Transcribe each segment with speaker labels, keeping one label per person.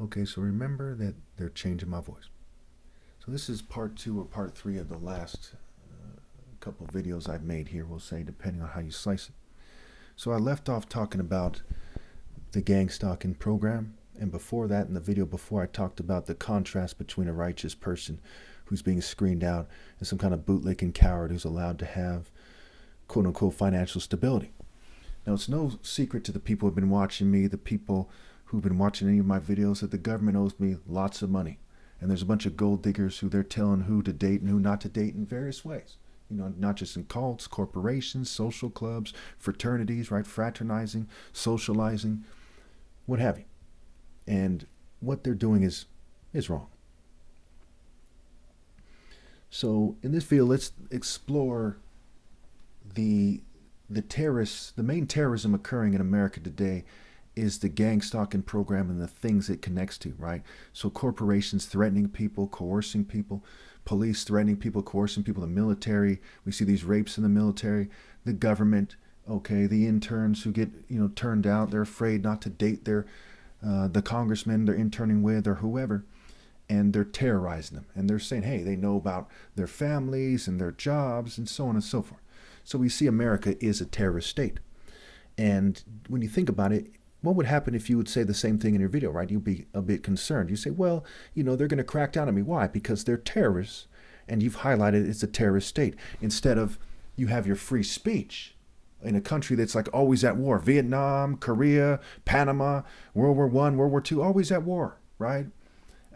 Speaker 1: Okay, so remember that they're changing my voice. So this is part two or part three of the last couple of videos I've made here, we'll say, depending on how you slice it. So I left off talking about the gang stalking program, and before that, in the video before, I talked about the contrast between a righteous person who's being screened out and some kind of bootlicking coward who's allowed to have quote unquote financial stability. Now, it's no secret to the people who've been watching me, the people who've been watching any of my videos, that the government owes me lots of money. And there's a bunch of gold diggers who they're telling who to date and who not to date in various ways. You know, not just in cults, corporations, social clubs, fraternities, right? Fraternizing, socializing, what have you. And what they're doing is wrong. So in this video, let's explore the the main terrorism occurring in America today is the gang stalking program and the things it connects to, right? So corporations threatening people, coercing people, police threatening people, coercing people, the military. We see these rapes in the military, the government, okay, the interns who get, turned out. They're afraid not to date the congressman they're interning with or whoever, and they're terrorizing them. And they're saying, hey, they know about their families and their jobs and so on and so forth. So we see America is a terrorist state. And when you think about it, what would happen if you would say the same thing in your video, right? You'd be a bit concerned. You say, well, they're going to crack down on me. Why? Because they're terrorists, and you've highlighted it's a terrorist state. Instead of you have your free speech in a country that's like always at war. Vietnam, Korea, Panama, World War I, World War II, always at war, right?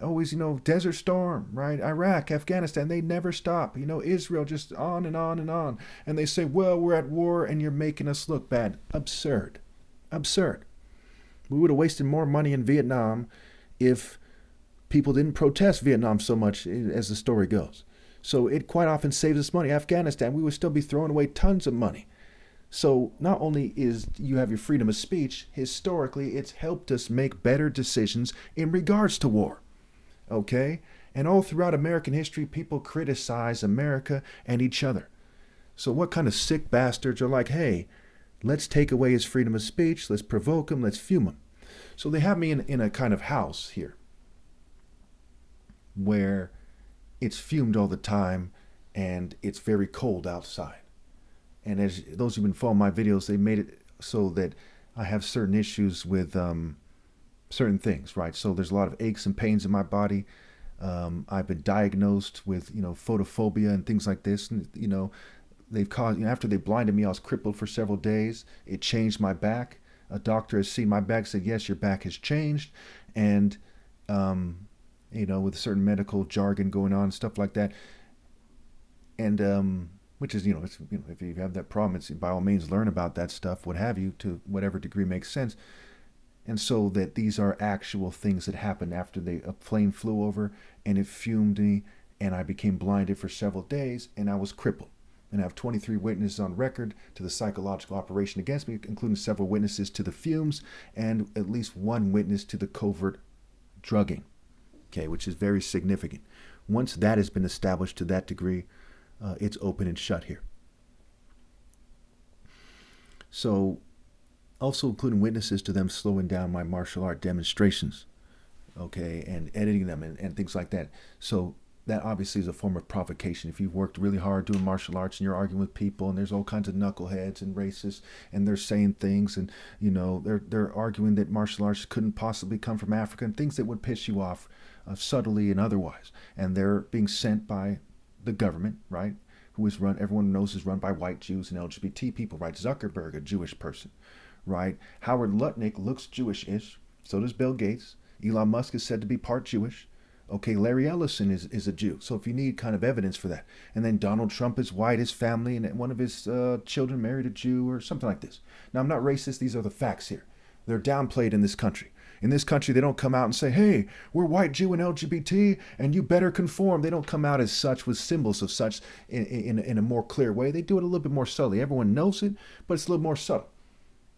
Speaker 1: Always, Desert Storm, right? Iraq, Afghanistan, they never stop. Israel, just on and on and on. And they say, well, we're at war and you're making us look bad. Absurd. Absurd. We would have wasted more money in Vietnam if people didn't protest Vietnam so much, as the story goes. So it quite often saves us money. Afghanistan, we would still be throwing away tons of money. So not only is you have your freedom of speech, historically, it's helped us make better decisions in regards to war. Okay? And all throughout American history, people criticize America and each other. So what kind of sick bastards are like, hey, let's take away his freedom of speech, let's provoke him, let's fume him. So they have me in a kind of house here where it's fumed all the time and it's very cold outside. And as those who've been following my videos, they made it so that I have certain issues with certain things, right? So there's a lot of aches and pains in my body. I've been diagnosed with, photophobia and things like this. And, they've caused, after they blinded me, I was crippled for several days. It changed my back. A doctor has seen my back, said, yes, your back has changed. And, with certain medical jargon going on, stuff like that. And, which is, if you have that problem, it's by all means learn about that stuff, what have you, to whatever degree makes sense. And so that these are actual things that happened after a plane flew over and it fumed me and I became blinded for several days and I was crippled. And I have 23 witnesses on record to the psychological operation against me, including several witnesses to the fumes and at least one witness to the covert drugging, okay, which is very significant. Once that has been established to that degree, it's open and shut here. So, also including witnesses to them slowing down my martial art demonstrations, okay, and editing them and things like that. So that obviously is a form of provocation. If you've worked really hard doing martial arts and you're arguing with people and there's all kinds of knuckleheads and racists and they're saying things and, they're arguing that martial arts couldn't possibly come from Africa and things that would piss you off subtly and otherwise. And they're being sent by the government, right, who is run, everyone knows is run by white Jews and LGBT people, right? Zuckerberg, a Jewish person, right? Howard Lutnick looks Jewish-ish. So does Bill Gates. Elon Musk is said to be part Jewish. Okay, Larry Ellison is a Jew. So if you need kind of evidence for that. And then Donald Trump is white, his family, and one of his children married a Jew or something like this. Now, I'm not racist. These are the facts here. They're downplayed in this country. In this country, they don't come out and say, hey, we're white, Jew, and LGBT, and you better conform. They don't come out as such with symbols of such in a more clear way. They do it a little bit more subtly. Everyone knows it, but it's a little more subtle.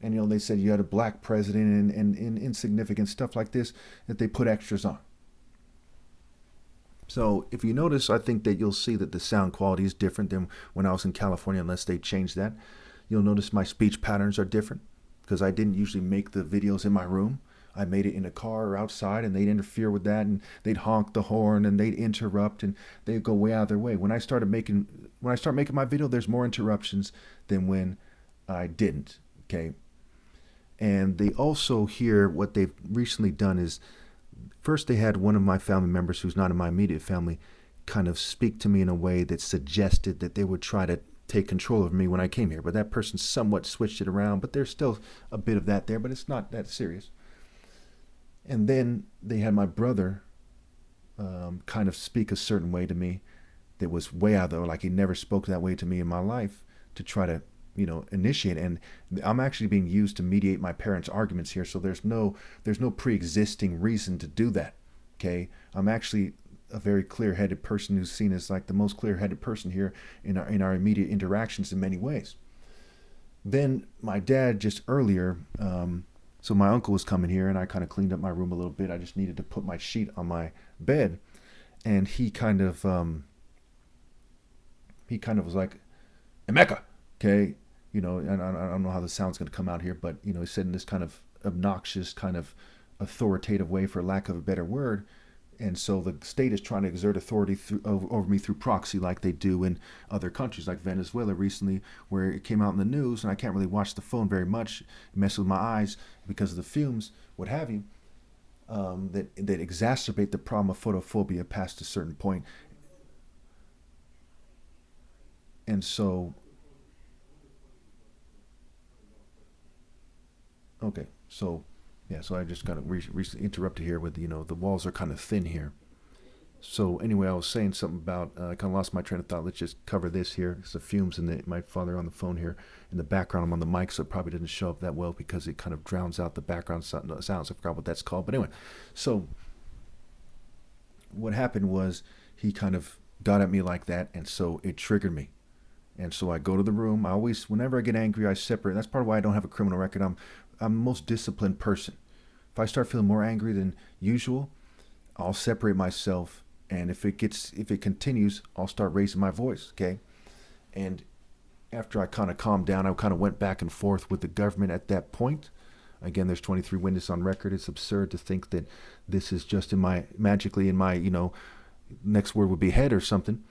Speaker 1: And, they said you had a black president and insignificant stuff like this that they put extras on. So if you notice, I think that you'll see that the sound quality is different than when I was in California, unless they changed that. You'll notice my speech patterns are different because I didn't usually make the videos in my room. I made it in a car or outside, and they'd interfere with that, and they'd honk the horn, and they'd interrupt, and they'd go way out of their way. When I start making my video, there's more interruptions than when I didn't. Okay. And they also here, what they've recently done is, first they had one of my family members who's not in my immediate family kind of speak to me in a way that suggested that they would try to take control of me when I came here. But that person somewhat switched it around, but there's still a bit of that there, but it's not that serious. And then they had my brother kind of speak a certain way to me that was way out there, like he never spoke that way to me in my life, to try to, initiate. And I'm actually being used to mediate my parents' arguments here. So there's no pre-existing reason to do that. Okay. I'm actually a very clear-headed person who's seen as like the most clear-headed person here in our immediate interactions in many ways. Then my dad just earlier, so my uncle was coming here, and I kind of cleaned up my room a little bit. I just needed to put my sheet on my bed, and he kind of was like, Emeka, okay, and I don't know how the sound's going to come out here, but he said in this kind of obnoxious, kind of authoritative way, for lack of a better word. And so the state is trying to exert authority over me through proxy, like they do in other countries, like Venezuela recently, where it came out in the news, and I can't really watch the phone very much. It messes with my eyes because of the fumes, what have you, that exacerbate the problem of photophobia past a certain point. And so, okay, so yeah, so I just got recently interrupted here with, the walls are kind of thin here. So anyway, I was saying something about, I kind of lost my train of thought. Let's just cover this here. It's the fumes and my father on the phone here. In the background, I'm on the mic, so it probably didn't show up that well because it kind of drowns out the background sounds. I forgot what that's called. But anyway, so what happened was he kind of got at me like that, and so it triggered me. And so I go to the room. Whenever I get angry, I separate. That's part of why I don't have a criminal record. I'm the most disciplined person. If I start feeling more angry than usual, I'll separate myself. And if it continues, I'll start raising my voice. Okay. And after I kind of calmed down, I kind of went back and forth with the government at that point. Again, there's 23 witnesses on record. It's absurd to think that this is just magically in my, next word would be head or something.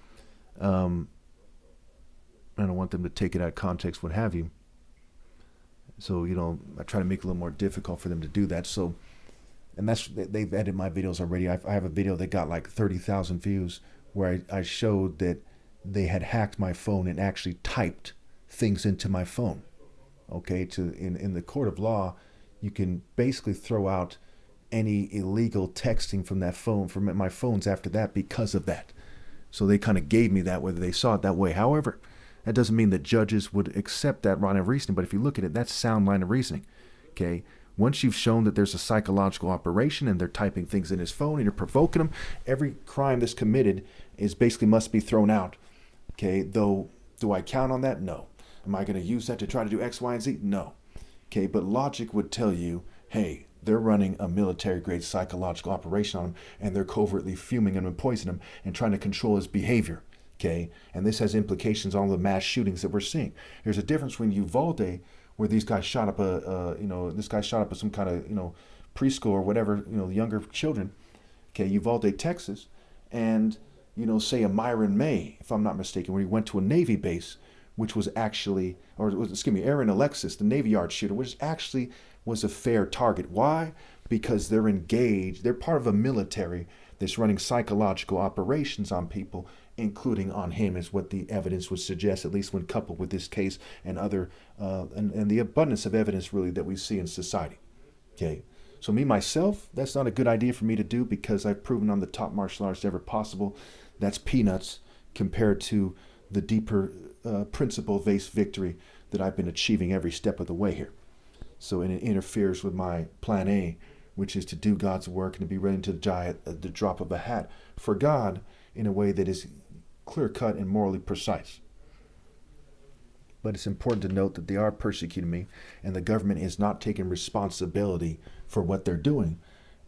Speaker 1: I don't want them to take it out of context, what have you. So, I try to make it a little more difficult for them to do that. So, and they've edited my videos already. I have a video that got like 30,000 views where I showed that they had hacked my phone and actually typed things into my phone. Okay, in the court of law, you can basically throw out any illegal texting from that phone, from my phones after that, because of that. So they kind of gave me that, whether they saw it that way. However, that doesn't mean that judges would accept that line of reasoning. But if you look at it, that's sound line of reasoning. Okay. Once you've shown that there's a psychological operation and they're typing things in his phone and you're provoking them, every crime that's committed must be thrown out. Okay. Though, do I count on that? No. Am I going to use that to try to do X, Y, and Z? No. Okay. But logic would tell you, hey, they're running a military-grade psychological operation on him, and they're covertly fuming him and poisoning him and trying to control his behavior. Okay, and this has implications on the mass shootings that we're seeing. There's a difference between Uvalde, where these guys shot up some kind of, preschool or whatever, younger children. Okay, Uvalde, Texas, and say a Myron May, if I'm not mistaken, where he went to a Navy base, which was actually, Aaron Alexis, the Navy Yard shooter, which actually was a fair target. Why? Because they're engaged. They're part of a military that's running psychological operations on people, including on him, is what the evidence would suggest, at least when coupled with this case and other, and the abundance of evidence really that we see in society. Okay, so myself, that's not a good idea for me to do, because I've proven I'm the top martial artist ever possible. That's peanuts compared to the deeper principle-based victory that I've been achieving every step of the way here. So it interferes with my plan A, which is to do God's work and to be ready to die at the drop of a hat for God in a way that is clear-cut and morally precise. But it's important to note that they are persecuting me, and the government is not taking responsibility for what they're doing.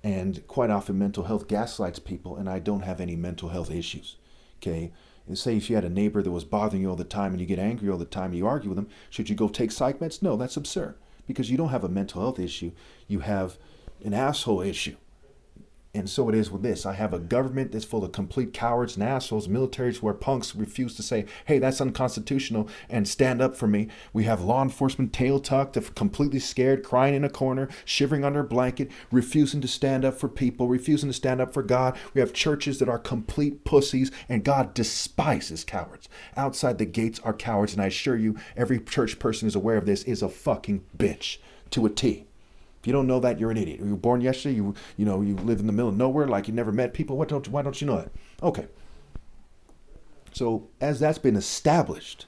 Speaker 1: And quite often mental health gaslights people, and I don't have any mental health issues. Okay? And say if you had a neighbor that was bothering you all the time and you get angry all the time and you argue with them, should you go take psych meds? No, that's absurd, because you don't have a mental health issue. You have an asshole issue. And so it is with this. I have a government that's full of complete cowards and assholes, militaries where punks refuse to say, hey, that's unconstitutional, and stand up for me. We have law enforcement tail tucked, completely scared, crying in a corner, shivering under a blanket, refusing to stand up for people, refusing to stand up for God. We have churches that are complete pussies, and God despises cowards. Outside the gates are cowards, and I assure you, every church person who's aware of this is a fucking bitch to a T. If you don't know that, you're an idiot. You were born yesterday. You live in the middle of nowhere, like you never met people. Why don't you know that? Okay. So as that's been established,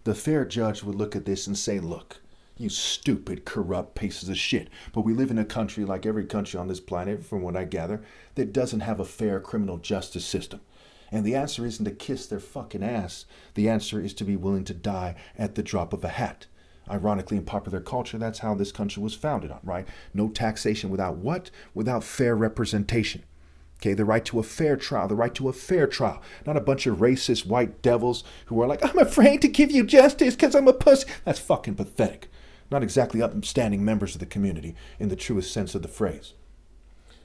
Speaker 1: the fair judge would look at this and say, look, you stupid, corrupt pieces of shit. But we live in a country, like every country on this planet, from what I gather, that doesn't have a fair criminal justice system. And the answer isn't to kiss their fucking ass. The answer is to be willing to die at the drop of a hat. Ironically, in popular culture, that's how this country was founded on, right? No taxation without what? Without fair representation. Okay, the right to a fair trial, the right to a fair trial. Not a bunch of racist white devils who are like, I'm afraid to give you justice because I'm a pussy. That's fucking pathetic. Not exactly upstanding members of the community in the truest sense of the phrase.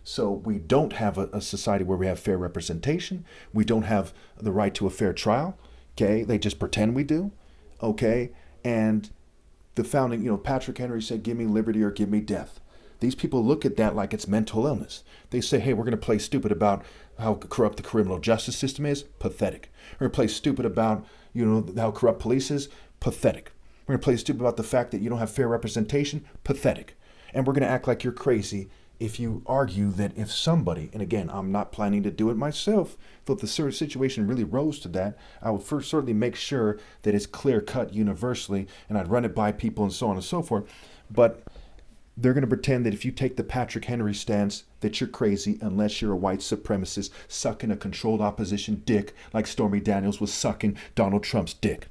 Speaker 1: So we don't have a society where we have fair representation. We don't have the right to a fair trial. Okay, they just pretend we do. Okay, and the founding, Patrick Henry said, give me liberty or give me death. These people look at that like it's mental illness. They say, hey, we're going to play stupid about how corrupt the criminal justice system is. Pathetic. We're going to play stupid about, how corrupt police is. Pathetic. We're going to play stupid about the fact that you don't have fair representation. Pathetic. And we're going to act like you're crazy if you argue that if somebody, and again, I'm not planning to do it myself, but if the situation really rose to that, I would first certainly make sure that it's clear cut universally, and I'd run it by people and so on and so forth. But they're going to pretend that if you take the Patrick Henry stance, that you're crazy unless you're a white supremacist sucking a controlled opposition dick like Stormy Daniels was sucking Donald Trump's dick.